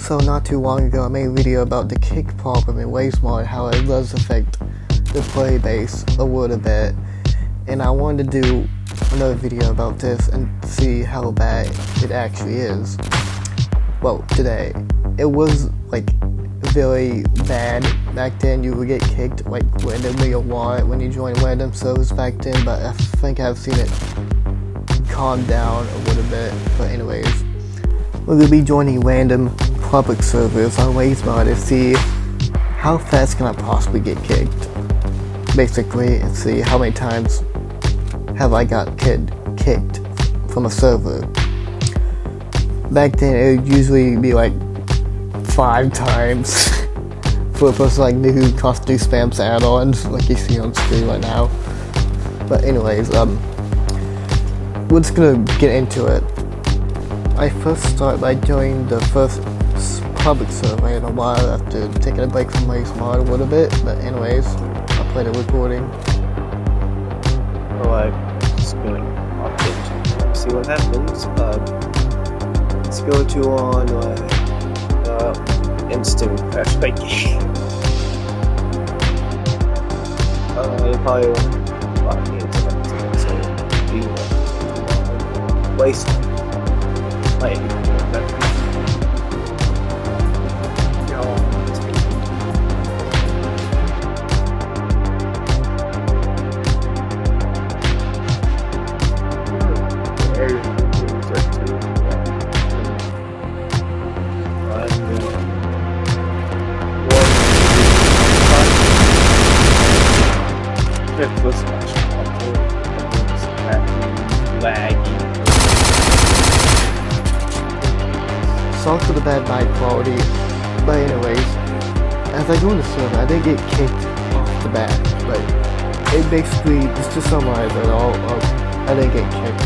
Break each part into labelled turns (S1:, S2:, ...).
S1: So not too long ago I made a video about the kick problem in GMOD, how it does affect the play base a little bit, and I wanted to do another video about this and see how bad it actually is. Well, today, it was like very bad back then. You would get kicked like randomly a lot when you joined random servers back then, but I think I've seen it calm down a little bit. But anyways, we're going to be joining random public servers on GMOD to see how fast can I possibly get kicked, basically, and see how many times have I got kicked from a server. Back then it would usually be like 5 times for a person like me who constantly spams add-ons like you see on screen right now. But anyways, we're just gonna get into it. I first start by joining the first public server in a while after taking a break from GMOD a little bit, but anyways, I'll play the recording.
S2: Alright, just going opt in, see what happens. Let's go to on instant crash bike game. You probably won't log me into that, so you waste my
S1: Sorry for the bad mic quality, but anyways, as I go in the server, I didn't get kicked off the bat, but it basically, just to summarize it all, I didn't get kicked.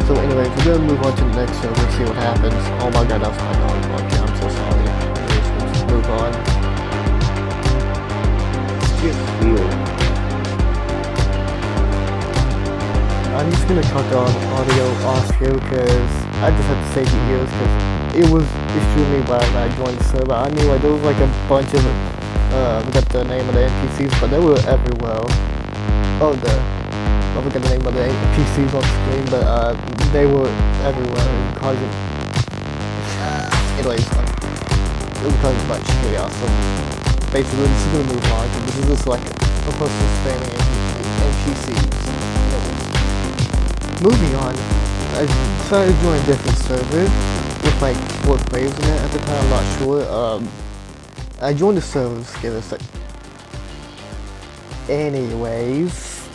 S1: So anyways, we're gonna move on to the next server and see what happens. Oh my god, that's my dog. Okay, I'm so sorry. Anyways, we'll just move on.
S2: It's weird.
S1: I'm just gonna cut the audio off here because I just had to save the ears because it was extremely loud when I joined the server. I mean, like, there was like a bunch of, I forgot the name of the NPCs, but they were everywhere. Oh, I forgot the name of the NPCs on screen, but they were everywhere, causing, anyways, it was causing much chaos. So basically, this is gonna move on, because this is just like a person spamming NPCs. Moving on, I started joining different servers with like 4 players in it at the time. I'm not sure. I joined the servers, give us a anyways,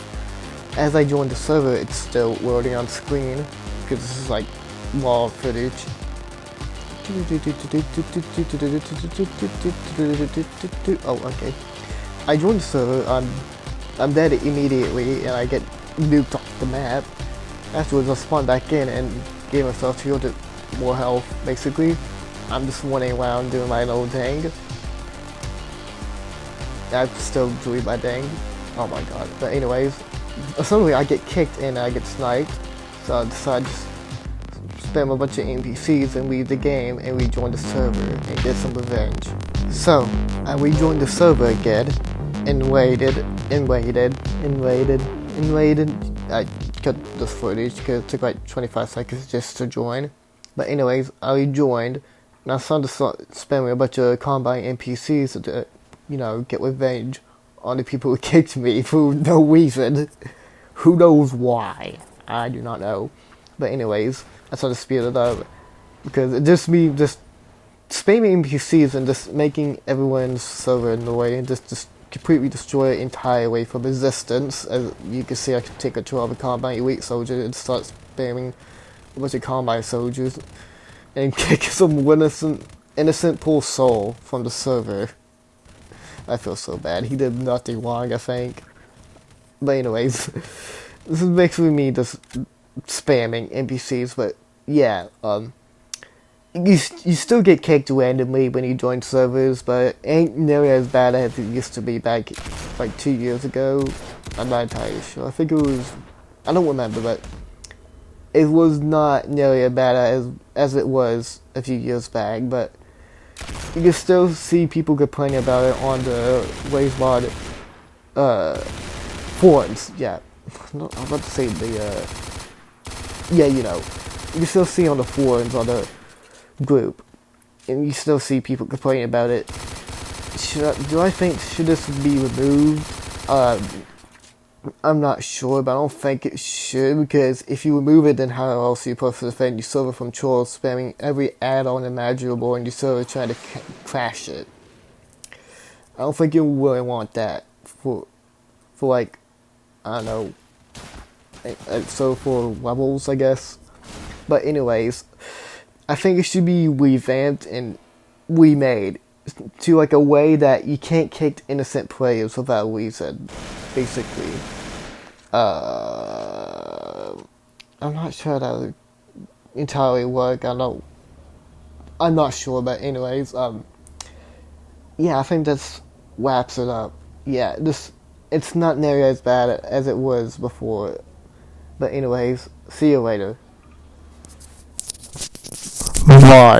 S1: as I joined the server, it's still loading on screen because this is like raw footage. Oh, okay. I joined the server. I'm dead immediately, and I get nuked off the map. Afterwards, I spawned back in and gave myself 200 more health. Basically, I'm just running around doing my own thing. I'm still doing my thing. Oh my god. But anyways, suddenly I get kicked and I get sniped. So I decided to just spam a bunch of NPCs and leave the game and rejoin the server and get some revenge. So I rejoined the server again and waited. I cut the footage because it took like 25 seconds just to join. But anyways, I rejoined and I started to start spamming a bunch of combine NPCs to, you know, get revenge on the people who kicked me for no reason. Who knows why? I do not know. But anyways, I started to speed it up because it just me just spamming NPCs and just making everyone's server annoying and just completely destroy it entirely from resistance. As you can see, I can take control of a combine elite soldier and start spamming a bunch of combine soldiers and kick some innocent poor soul from the server. I feel so bad. He did nothing wrong, I think. But anyways, this is basically me just spamming NPCs. But yeah, you still get kicked randomly when you join servers, but it ain't nearly as bad as it used to be back like 2 years ago. I'm not entirely sure. I think it was, I don't remember, but it was not nearly as bad as it was a few years back. But you can still see people complaining about it on the WaveMod forums. Yeah, I'm about to say the yeah, you know, you can still see on the forums on the group, and you still see people complaining about it. Do I think should this be removed? I'm not sure, but I don't think it should, because if you remove it, then how else are you supposed to defend your server from trolls spamming every add-on imaginable and your server trying to crash it? I don't think you really want that for like, I don't know, so for levels, I guess. But anyways, I think it should be revamped and remade to like a way that you can't kick innocent players without reason, basically. I'm not sure that would entirely work. I'm not sure, but anyways, yeah, I think this wraps it up. Yeah, it's not nearly as bad as it was before. But anyways, see you later.
S3: Bye.